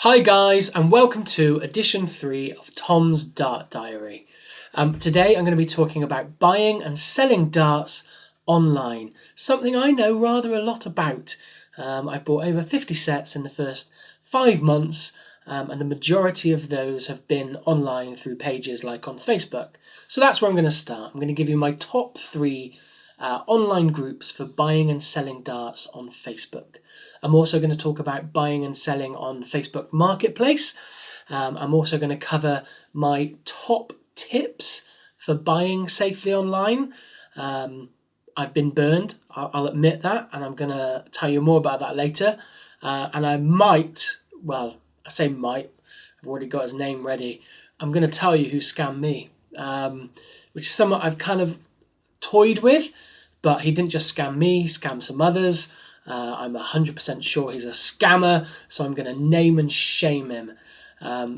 Hi guys, and welcome to edition 3 of Tom's Dart Diary. Today I'm going to be talking about buying and selling darts online, something I know rather a lot about. I've bought over 50 sets in the first 5 months, and the majority of those have been online through pages like on Facebook. So that's where I'm going to start. I'm going to give you my top 3 online groups for buying and selling darts on Facebook. I'm also going to talk about buying and selling on Facebook Marketplace. I'm also going to cover my top tips for buying safely online. I've been burned, I'll admit that, and I'm going to tell you more about that later. And I might, well, I say might, I've already got his name ready. I'm going to tell you who scammed me, which is somewhat I've kind of toyed with, but he didn't just scam me, he scammed some others. I'm 100% sure he's a scammer, so I'm going to name and shame him.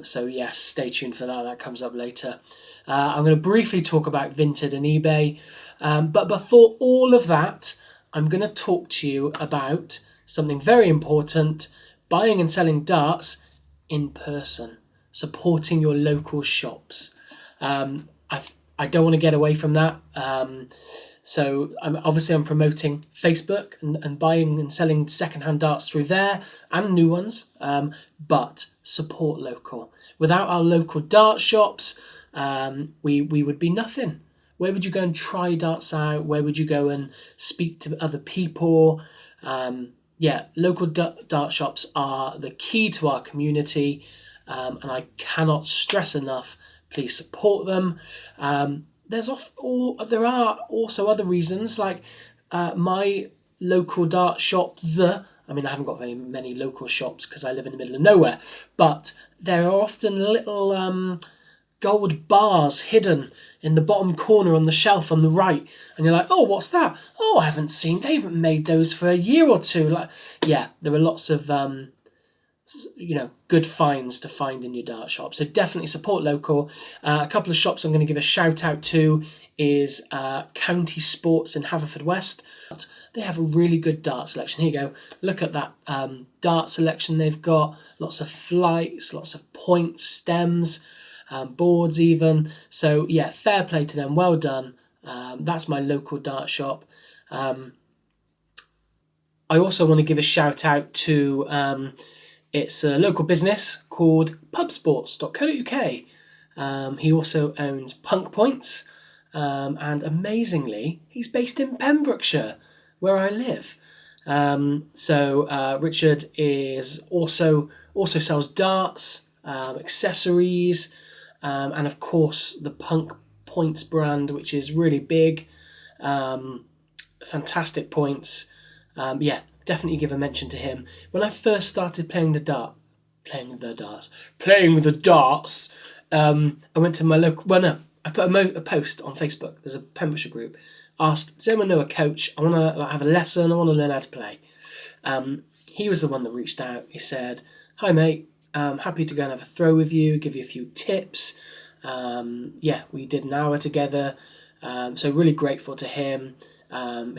So yes, stay tuned for that. That comes up later. I'm going to briefly talk about Vinted and eBay. But before all of that, I'm going to talk to you about something very important, buying and selling darts in person, supporting your local shops. I don't want to get away from that. So I'm promoting Facebook and buying and selling secondhand darts through there and new ones, but support local. Without our local dart shops, we would be nothing. Where would you go and try darts out? Where would you go and speak to other people? Local dart shops are the key to our community, and I cannot stress enough, please support them. There are also other reasons, like my local dart shops. I haven't got very many local shops because I live in the middle of nowhere, but there are often little gold bars hidden in the bottom corner on the shelf on the right, and you're like, oh, what's that? Oh, they haven't made those for a year or two. There are lots of good finds to find in your dart shop. So definitely support local. A couple of shops I'm going to give a shout out to is County Sports in Haverfordwest. They have a really good dart selection. Here you go. Look at that dart selection they've got. Lots of flights, lots of points, stems, boards even. So yeah, fair play to them. Well done. That's my local dart shop. I also want to give a shout out to it's a local business called pubsports.co.uk. He also owns Punk Points, and amazingly, he's based in Pembrokeshire, where I live. Richard is also sells darts, accessories, and of course the Punk Points brand, which is really big. Fantastic points. Definitely give a mention to him. When I first started playing the darts, I went to my local. Well, no, I put a post on Facebook. There's a Pembrokeshire group. Asked, does anyone know a coach? I want to have a lesson. I want to learn how to play. He was the one that reached out. He said, "Hi mate, I'm happy to go and have a throw with you. Give you a few tips." We did an hour together. So really grateful to him.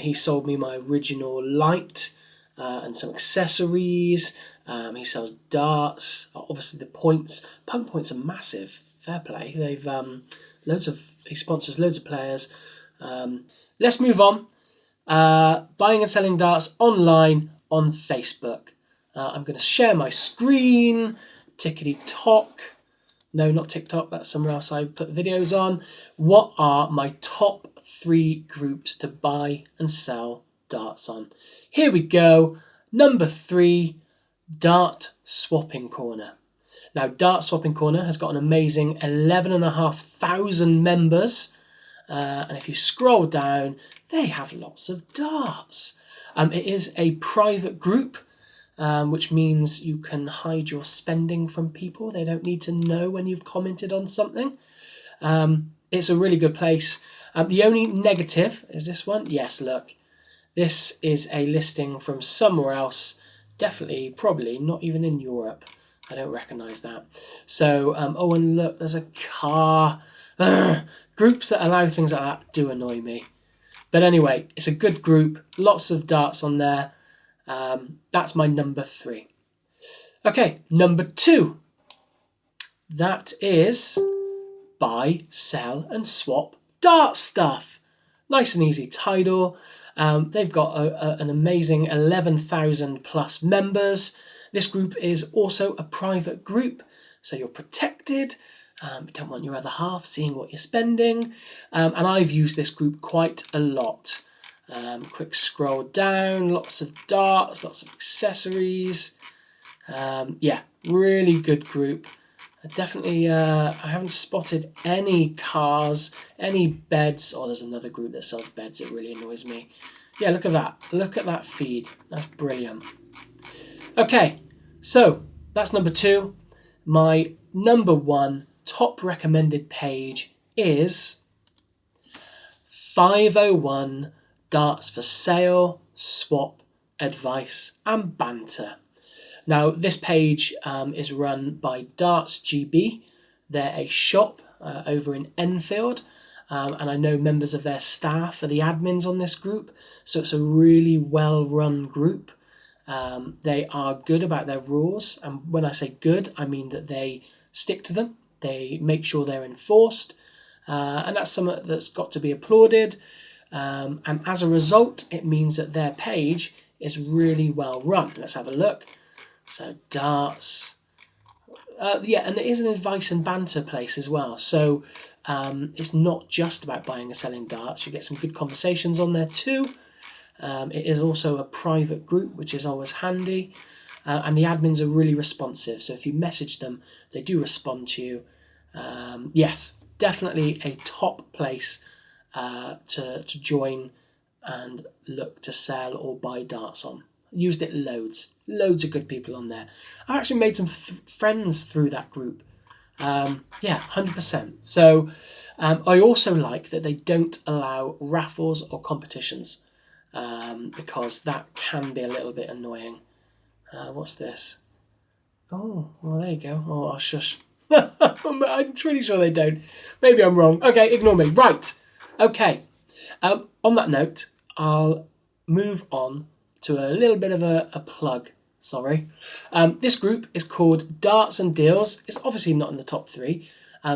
He sold me my original light. And some accessories. He sells darts. Obviously, the points. Punk Points are massive. Fair play. They've he sponsors loads of players. Let's move on. Buying and selling darts online on Facebook. I'm going to share my screen. Tickety-tock. No, not TikTok. That's somewhere else I put videos on. What are my top 3 groups to buy and sell darts on? Here we go. Number 3, Dart Swapping Corner. Now, Dart Swapping Corner has got an amazing 11,500 members. And if you scroll down, they have lots of darts. It is a private group, which means you can hide your spending from people. They don't need to know when you've commented on something. It's a really good place. The only negative is this one. Yes, look. This is a listing from somewhere else, definitely, probably, not even in Europe. I don't recognise that. So, and look, there's a car. Groups that allow things like that do annoy me. But anyway, it's a good group, lots of darts on there. That's my number 3. Okay, number 2. That is buy, sell and swap dart stuff. Nice and easy title. They've got an amazing 11,000 plus members. This group is also a private group, so you're protected. You don't want your other half seeing what you're spending. And I've used this group quite a lot. Quick scroll down, lots of darts, lots of accessories. Yeah, really good group. Definitely, I haven't spotted any cars, any beds. Oh, there's another group that sells beds. It really annoys me. Yeah, look at that. Look at that feed. That's brilliant. Okay, so that's number 2. My number 1 top recommended page is 501 Darts for Sale, Swap, Advice and Banter. Now, this page is run by Darts GB. They're a shop over in Enfield, and I know members of their staff are the admins on this group, so it's a really well-run group. They are good about their rules, and when I say good, I mean that they stick to them. They make sure they're enforced, and that's something that's got to be applauded. And as a result, it means that their page is really well run. Let's have a look. So darts, yeah, and it is an advice and banter place as well. So it's not just about buying and selling darts. You get some good conversations on there too. It is also a private group, which is always handy. And the admins are really responsive. So if you message them, they do respond to you. Yes, definitely a top place to join and look to sell or buy darts on. Used it loads of good people on there. I've actually made some friends through that group. Yeah, 100%. So I also like that they don't allow raffles or competitions, because that can be a little bit annoying. What's this? Oh, well, there you go. Oh, shush. I'm pretty sure they don't. Maybe I'm wrong. Okay, ignore me. Right. Okay. On that note, I'll move on to a little bit of a plug. Sorry. This group is called Darts and Deals. It's obviously not in the top 3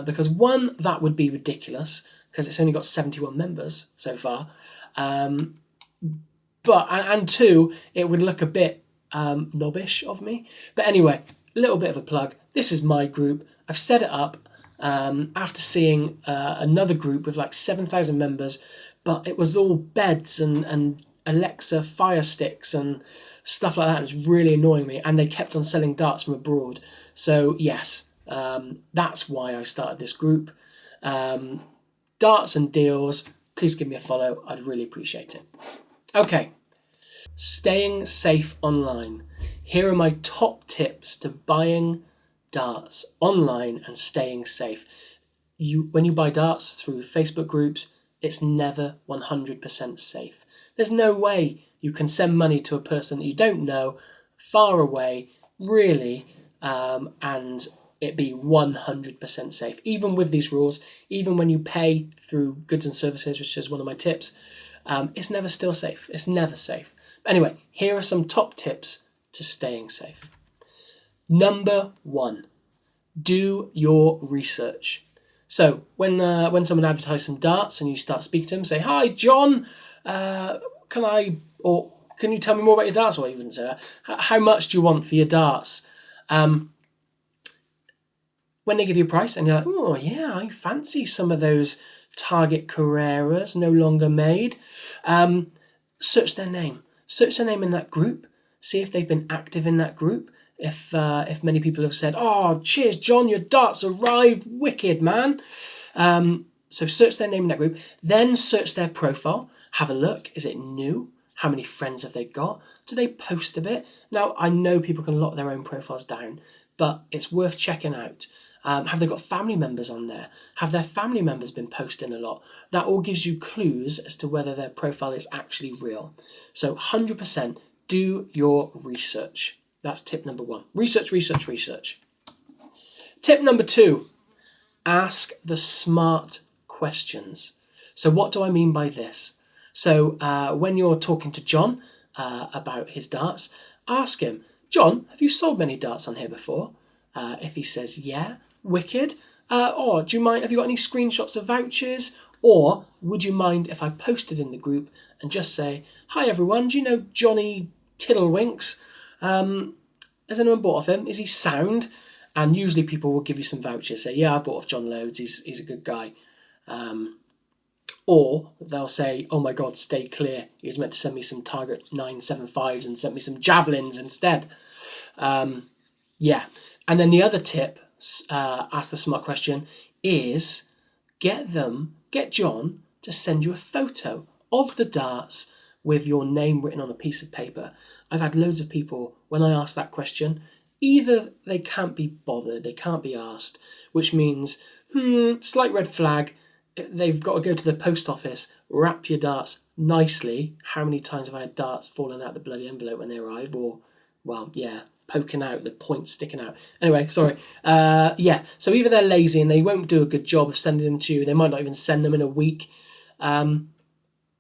because 1, that would be ridiculous because it's only got 71 members so far. But and 2, it would look a bit knobbish of me. But anyway, a little bit of a plug. This is my group. I've set it up after seeing another group with like 7,000 members, but it was all beds and Alexa Fire Sticks and stuff like that. It was really annoying me, and they kept on selling darts from abroad. So yes, that's why I started this group. Darts and Deals, please give me a follow. I'd really appreciate it. Okay, staying safe online. Here are my top tips to buying darts online and staying safe. When you buy darts through Facebook groups, it's never 100% safe. There's no way you can send money to a person that you don't know, far away, really, and it be 100% safe. Even with these rules, even when you pay through goods and services, which is one of my tips, it's never still safe. It's never safe. Anyway, here are some top tips to staying safe. Number 1, do your research. So when someone advertises some darts and you start speaking to them, say, "Hi, John, can you tell me more about your darts?" Or even say that. How much do you want for your darts? When they give you a price and you're like, "Oh yeah, I fancy some of those Target Carreras, no longer made," search their name. Search their name in that group. See if they've been active in that group. If many people have said, "Oh, cheers, John, your darts arrived, wicked, man." So search their name in that group. Then search their profile. Have a look. Is it new? How many friends have they got? Do they post a bit? Now, I know people can lock their own profiles down, but it's worth checking out. Have they got family members on there? Have their family members been posting a lot? That all gives you clues as to whether their profile is actually real. So 100% do your research. That's tip number 1. Research, research, research. Tip number 2, ask the smart questions. So what do I mean by this? So when you're talking to John about his darts, ask him, John, have you sold many darts on here before? If he says, yeah, wicked. Or do you mind, have you got any screenshots of vouchers? Or would you mind if I posted in the group and just say, hi everyone, do you know Johnny Tiddlewinks? Has anyone bought off him? Is he sound? And usually people will give you some vouchers. Say, yeah, I bought off John loads. He's a good guy. Or they'll say, oh my God, stay clear. He was meant to send me some Target 975s and sent me some javelins instead. Yeah. And then the other tip, ask the smart question, is get John to send you a photo of the darts with your name written on a piece of paper. I've had loads of people, when I ask that question, either they can't be bothered, they can't be asked, which means, slight red flag, they've got to go to the post office, wrap your darts nicely. How many times have I had darts falling out the bloody envelope when they arrive? Or, well, yeah, poking out, the point sticking out. Anyway, sorry. Yeah, so either they're lazy and they won't do a good job of sending them to you, they might not even send them in a week,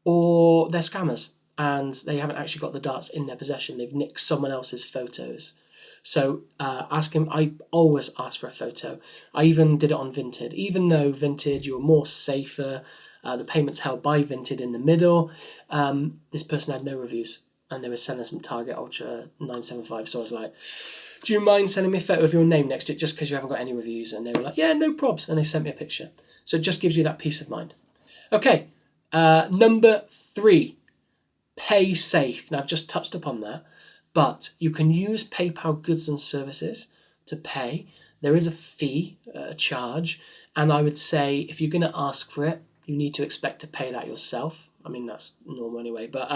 or they're scammers and they haven't actually got the darts in their possession. They've nicked someone else's photos. So ask him. I always ask for a photo. I even did it on Vinted. Even though Vinted, you're more safer, the payment's held by Vinted in the middle, this person had no reviews and they were sending some Target Ultra 975. So I was like, do you mind sending me a photo of your name next to it just because you haven't got any reviews? And they were like, yeah, no probs. And they sent me a picture. So it just gives you that peace of mind. Okay, number 3, pay safe. Now I've just touched upon that. But you can use PayPal goods and services to pay. There is a fee, a charge, and I would say if you're going to ask for it, you need to expect to pay that yourself. I mean, that's normal anyway, but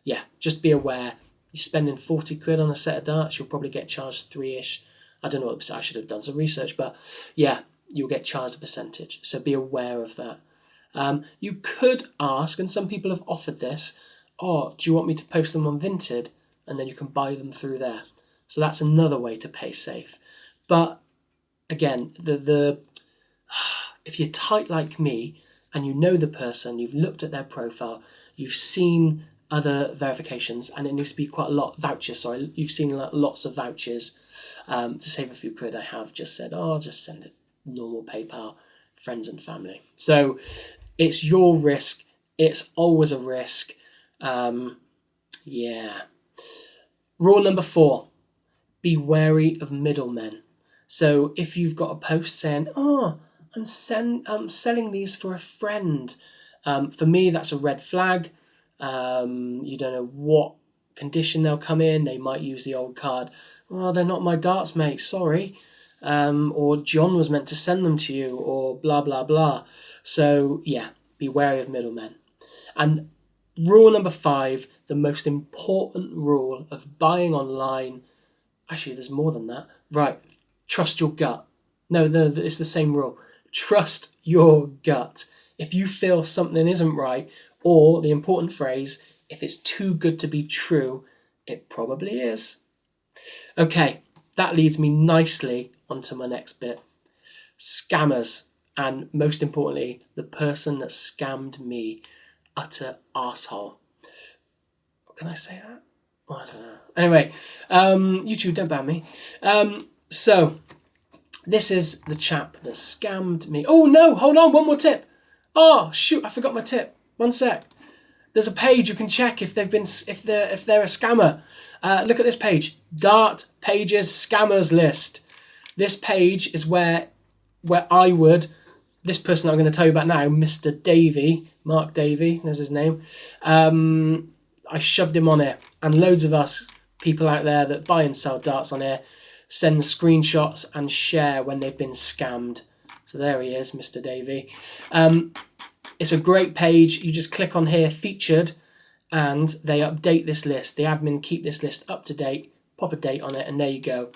yeah, just be aware. You're spending 40 quid on a set of darts, you'll probably get charged 3-ish. I don't know what I should have done some research, but yeah, you'll get charged a percentage. So be aware of that. You could ask, and some people have offered this, do you want me to post them on Vinted? And then you can buy them through there. So that's another way to pay safe. But again, if you're tight like me and you know the person, you've looked at their profile, you've seen other verifications, and it needs to be quite a lot, vouchers, sorry, you've seen lots of vouchers to save a few quid. I have just said, just send it normal PayPal, friends and family. So it's your risk. It's always a risk. Yeah. Rule number 4, be wary of middlemen. So if you've got a post saying, I'm selling these for a friend, for me, that's a red flag. You don't know what condition they'll come in. They might use the old card. They're not my darts, mate. Sorry. Or John was meant to send them to you, or blah, blah, blah. So yeah, be wary of middlemen. And rule number 5, the most important rule of buying online. Actually, there's more than that. Right. Trust your gut. No, it's the same rule. Trust your gut. If you feel something isn't right, or the important phrase, if it's too good to be true, it probably is. Okay, that leads me nicely onto my next bit. Scammers, and most importantly, the person that scammed me. Utter arsehole. Can I say that? I don't know. Anyway, YouTube, don't ban me. So, this is the chap that scammed me. Oh no, hold on, one more tip. Oh shoot, I forgot my tip. One sec. There's a page you can check if they're a scammer. Look at this page, Dart Pages Scammers List. This page is where I would. This person I'm going to tell you about now, Mr. Davey, Mark Davey, there's his name. I shoved him on it, and loads of us people out there that buy and sell darts on here send screenshots and share when they've been scammed. So there he is, Mr. Davey. It's a great page. You just click on here, featured, and they update this list. The admin keep this list up to date, pop a date on it, and there you go.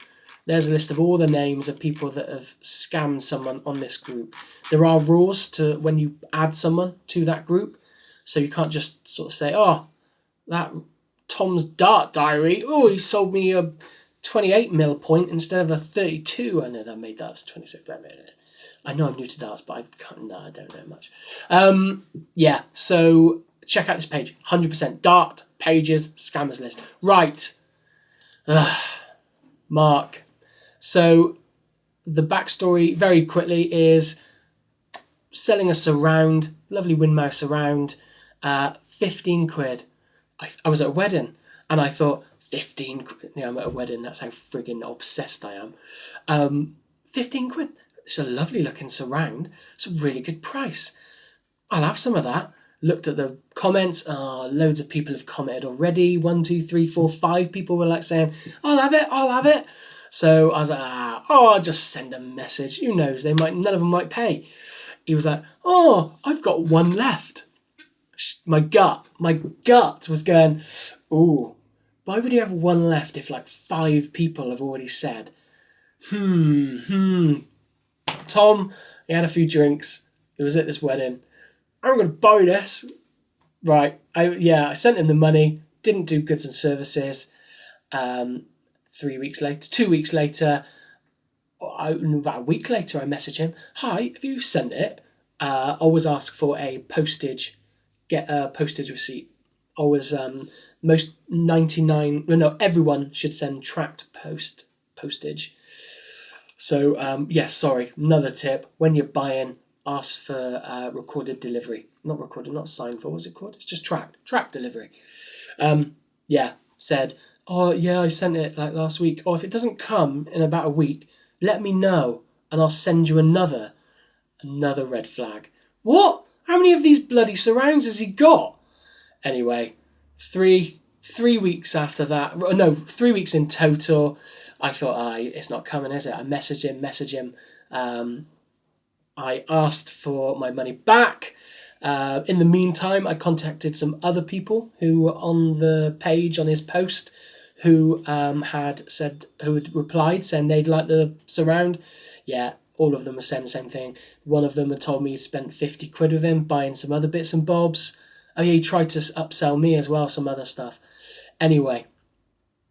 There's a list of all the names of people that have scammed someone on this group. There are rules to when you add someone to that group. So you can't just sort of say, that Tom's Dart Diary, he sold me a 28mm point instead of a 32. I know that made that as 26. I know I'm new to darts, but I don't know much. Yeah, so check out this page. 100% Dart Pages Scammers List. Right. Mark. So the backstory very quickly is selling a surround, lovely Winmouse surround, 15 quid. I was at a wedding and I thought, 15 quid. Yeah, I'm at a wedding, that's how friggin' obsessed I am. 15 quid. It's a lovely looking surround. It's a really good price. I'll have some of that. Looked at the comments. Oh, loads of people have commented already. 1, 2, 3, 4, 5 people were like saying, I'll have it, I'll have it. So I was like, I'll just send a message. Who knows? None of them might pay. He was like, oh, I've got one left. My gut was going, ooh, why would you have one left if like 5 people have already said, Tom, he had a few drinks. He was at this wedding. I'm going to buy this. Right. I sent him the money. Didn't do goods and services. 3 weeks later, 2 weeks later, about a week later, I message him. Hi, have you sent it? Always ask for a postage. Get a postage receipt. Always, everyone should send tracked postage. So, yes, sorry, another tip. When you're buying, ask for recorded delivery. Not recorded, not signed for. What's it called? It's just tracked delivery. Said, oh yeah, I sent it like last week. Or if it doesn't come in about a week, let me know and I'll send you another red flag. What? How many of these bloody surrounds has he got? Anyway, three weeks after that, no, 3 weeks in total. I thought, it's not coming, is it? I message him. I asked for my money back. In the meantime, I contacted some other people who were on the page on his post who had replied saying they'd like the surround. Yeah, all of them were saying the same thing. One of them had told me he'd spent 50 quid with him buying some other bits and bobs. Oh yeah, he tried to upsell me as well, some other stuff. Anyway,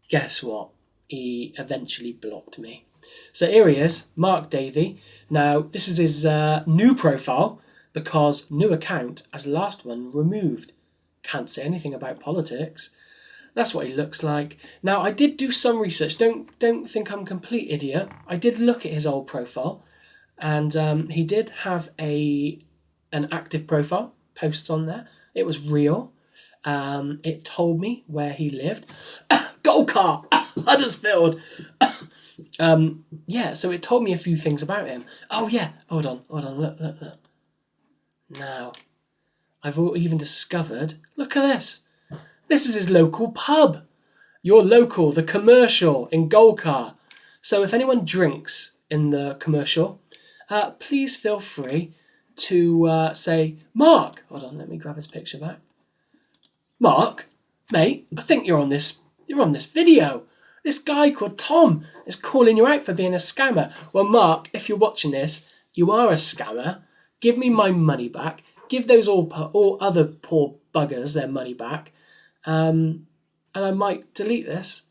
guess what? He eventually blocked me. So here he is, Mark Davey. Now, this is his new profile because new account as last one removed. Can't say anything about politics. That's what he looks like. Now, I did do some research. Don't think I'm a complete idiot. I did look at his old profile, and he did have an active profile, posts on there. It was real. It told me where he lived. Gold car, Huddersfield. So it told me a few things about him. Oh yeah, hold on, look. Now, I've even discovered, look at this. This is his local pub. Your local, the commercial in Golcar. So if anyone drinks in the commercial, please feel free to say, Mark, hold on, let me grab his picture back. Mark, mate, I think you're on this video. This guy called Tom is calling you out for being a scammer. Well, Mark, if you're watching this, you are a scammer. Give me my money back. Give those all other poor buggers their money back. And I might delete this.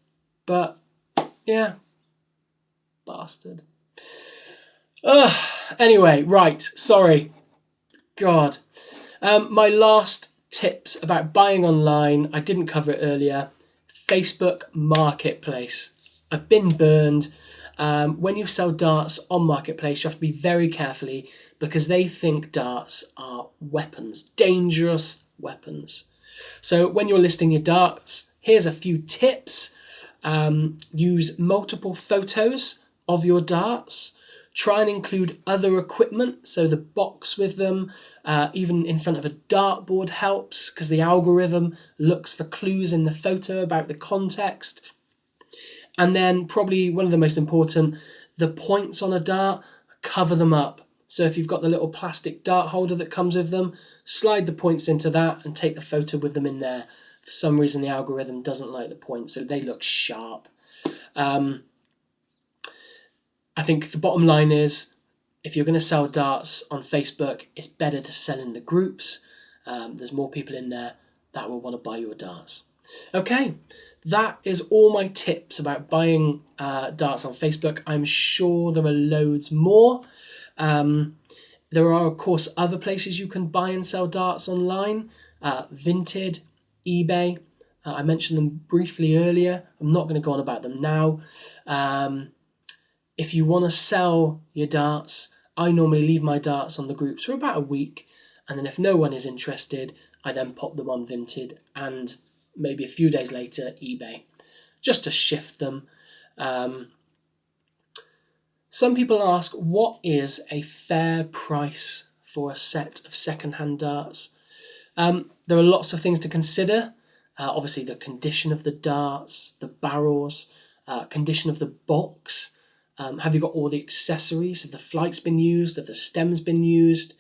But, yeah. Bastard. Anyway, right. Sorry. God. My last tips about buying online, I didn't cover it earlier. Facebook Marketplace. I've been burned. When you sell darts on Marketplace, you have to be very carefully because they think darts are weapons, dangerous weapons. So when you're listing your darts, here's a few tips. Use multiple photos of your darts. Try and include other equipment, so the box with them, even in front of a dartboard helps because the algorithm looks for clues in the photo about the context. And then probably one of the most important, the points on a dart, cover them up. So if you've got the little plastic dart holder that comes with them, slide the points into that and take the photo with them in there. For some reason, the algorithm doesn't like the points, so they look sharp. I think the bottom line is, if you're going to sell darts on Facebook, it's better to sell in the groups. There's more people in there that will want to buy your darts. Okay, that is all my tips about buying darts on Facebook. I'm sure there are loads more. There are, of course, other places you can buy and sell darts online. Vinted, eBay. I mentioned them briefly earlier. I'm not going to go on about them now. If you want to sell your darts, I normally leave my darts on the groups for about a week, and then if no one is interested, I then pop them on Vinted and maybe a few days later eBay, just to shift them. Some people ask, what is a fair price for a set of second-hand darts? There are lots of things to consider. Obviously, the condition of the darts, the barrels, condition of the box. Have you got all the accessories? Have the flights been used? Have the stems been used?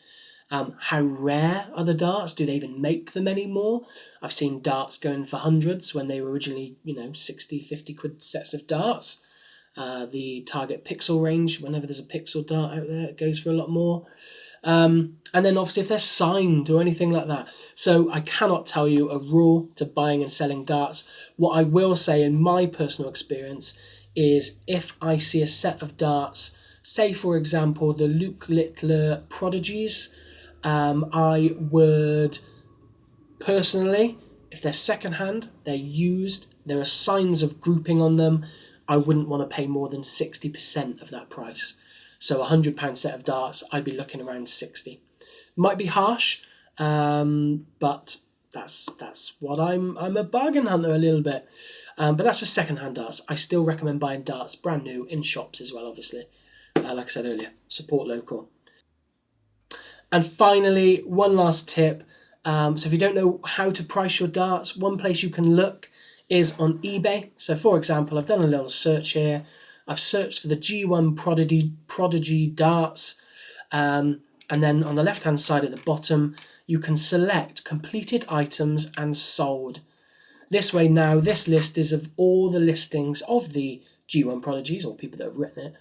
How rare are the darts? Do they even make them anymore? I've seen darts going for hundreds when they were originally, 60, 50 quid sets of darts. The target pixel range, whenever there's a pixel dart out there, it goes for a lot more. And then obviously if they're signed or anything like that. So I cannot tell you a rule to buying and selling darts. What I will say in my personal experience is if I see a set of darts, say for example the Luke Littler Prodigies, I would personally, if they're secondhand, they're used, there are signs of grouping on them, I wouldn't want to pay more than 60% of that price. So a £100 set of darts, I'd be looking around 60. Might be harsh, but that's what I'm a bargain hunter a little bit. But that's for second-hand darts. I still recommend buying darts brand new in shops as well, obviously. Like I said earlier, support local. And finally, one last tip. So if you don't know how to price your darts, one place you can look is on eBay. So for example, I've done a little search here. I've searched for the G1 Prodigy darts. And then on the left-hand side at the bottom, you can select completed items and sold. This way now, this list is of all the listings of the G1 Prodigies, or people that have written it,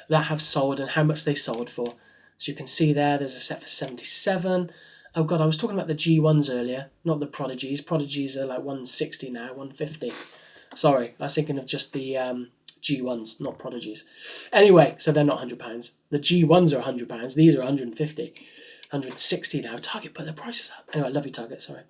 that have sold and how much they sold for. So you can see there's a set for 77. Oh God, I was talking about the G1s earlier, not the Prodigies. Prodigies are like 160 now, 150. Sorry, I was thinking of just the G1s, not Prodigies. Anyway, so they're not £100. The G1s are £100. These are 150. 160 now. Target put their prices up. Anyway, I love you, Target, sorry.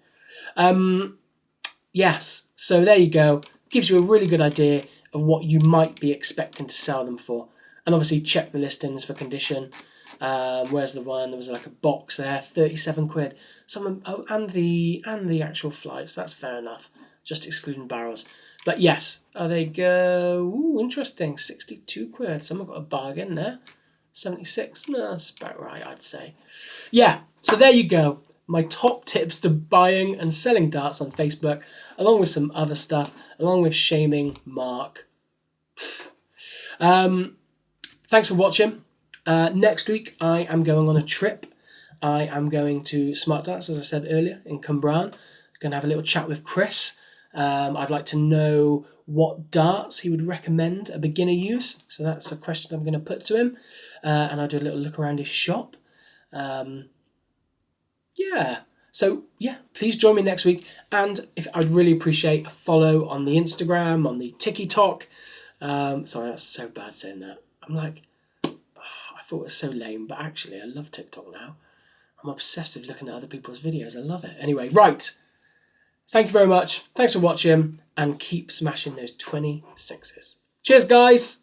Yes, so there you go. Gives you a really good idea of what you might be expecting to sell them for. And obviously check the listings for condition. Where's the one? There was like a box there, 37 quid. And the actual flights, that's fair enough. Just excluding barrels. But yes, they go, ooh, interesting, 62 quid. Someone got a bargain there. 76, no, that's about right, I'd say. Yeah, so there you go. My top tips to buying and selling darts on Facebook, along with some other stuff, along with shaming Mark. Thanks for watching. Next week, I am going on a trip. I am going to Smart Darts, as I said earlier, in Cwmbran. Going to have a little chat with Chris. I'd like to know what darts he would recommend a beginner use. So that's a question I'm going to put to him. And I'll do a little look around his shop. Yeah. So, yeah, please join me next week. And I'd really appreciate a follow on the Instagram, on the TikTok. Sorry, that's so bad saying that. I'm like, I thought it was so lame, but actually I love TikTok now. I'm obsessed with looking at other people's videos. I love it. Anyway, right. Thank you very much. Thanks for watching, and keep smashing those 26s. Cheers, guys.